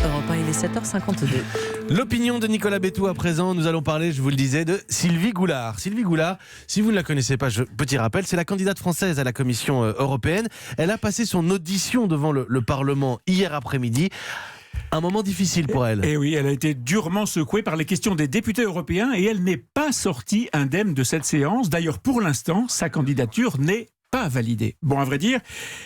Europe 1, il est 7h52. L'opinion de Nicolas Bétou à présent. Nous allons parler, je vous le disais, de Sylvie Goulard. Sylvie Goulard, si vous ne la connaissez pas, petit rappel, c'est la candidate française à la Commission européenne. Elle a passé son audition devant le Parlement hier après-midi. Un moment difficile pour elle. Et oui, elle a été durement secouée par les questions des députés européens et elle n'est pas sortie indemne de cette séance. D'ailleurs, pour l'instant, sa candidature n'est pas validée. Bon, à vrai dire,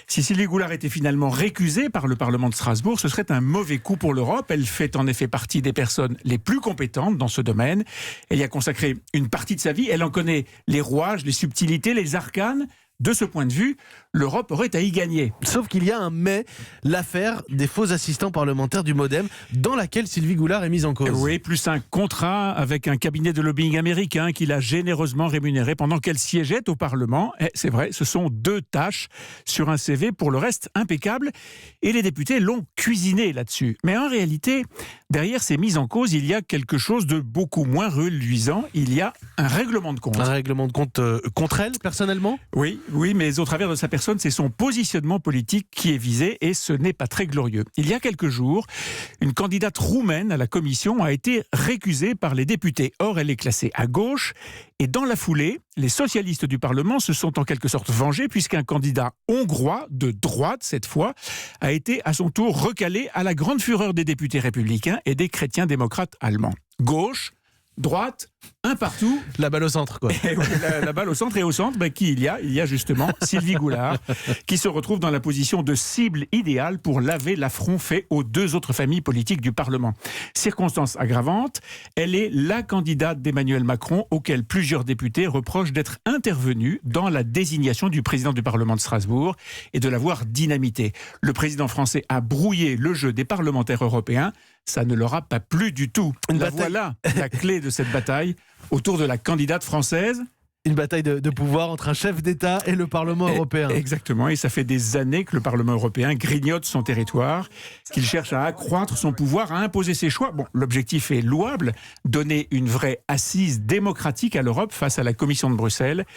si Sylvie Goulard était finalement récusée par le Parlement de Strasbourg, ce serait un mauvais coup pour l'Europe. Elle fait en effet partie des personnes les plus compétentes dans ce domaine. Elle y a consacré une partie de sa vie. Elle en connaît les rouages, les subtilités, les arcanes. De ce point de vue, l'Europe aurait à y gagner. Sauf qu'il y a un mais, l'affaire des faux assistants parlementaires du MoDem, dans laquelle Sylvie Goulard est mise en cause. Oui, plus un contrat avec un cabinet de lobbying américain qui l'a généreusement rémunérée pendant qu'elle siégeait au Parlement. Et c'est vrai, ce sont 2 tâches sur un CV, pour le reste impeccable. Et les députés l'ont cuisiné là-dessus. Mais en réalité, derrière ces mises en cause, il y a quelque chose de beaucoup moins reluisant. Il y a un règlement de compte. Un règlement de compte contre elle, personnellement ? Oui, mais au travers de sa personne, c'est son positionnement politique qui est visé et ce n'est pas très glorieux. Il y a quelques jours, une candidate roumaine à la commission a été récusée par les députés. Or, elle est classée à gauche et dans la foulée, les socialistes du Parlement se sont en quelque sorte vengés puisqu'un candidat hongrois, de droite cette fois, a été à son tour recalé à la grande fureur des députés républicains et des chrétiens démocrates allemands. Gauche, droite, un partout. La balle au centre, quoi. Et oui, la balle au centre. Et au centre, qui il y a ? Il y a justement Sylvie Goulard, qui se retrouve dans la position de cible idéale pour laver l'affront fait aux 2 autres familles politiques du Parlement. Circonstance aggravante, elle est la candidate d'Emmanuel Macron, auquel plusieurs députés reprochent d'être intervenus dans la désignation du président du Parlement de Strasbourg et de l'avoir dynamité. Le président français a brouillé le jeu des parlementaires européens. Ça ne leur a pas plu du tout. Voilà la clé de cette bataille autour de la candidate française. Une bataille de pouvoir entre un chef d'État et le Parlement européen. Exactement, et ça fait des années que le Parlement européen grignote son territoire, qu'il cherche à accroître son pouvoir, à imposer ses choix. Bon, l'objectif est louable, donner une vraie assise démocratique à l'Europe face à la Commission de Bruxelles,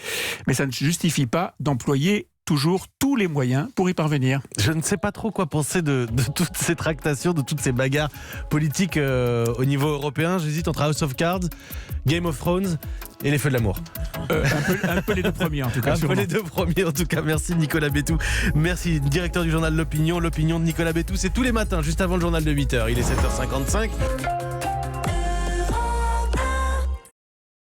mais ça ne justifie pas d'employer toujours tous les moyens pour y parvenir. Je ne sais pas trop quoi penser de toutes ces tractations, de toutes ces bagarres politiques au niveau européen. J'hésite entre House of Cards, Game of Thrones et les Feux de l'amour. Un peu les 2 premiers en tout cas. Un peu les 2 premiers en tout cas. Merci Nicolas Bétou. Merci, directeur du journal L'Opinion. L'Opinion de Nicolas Bétou, c'est tous les matins, juste avant le journal de 8h. Il est 7h55.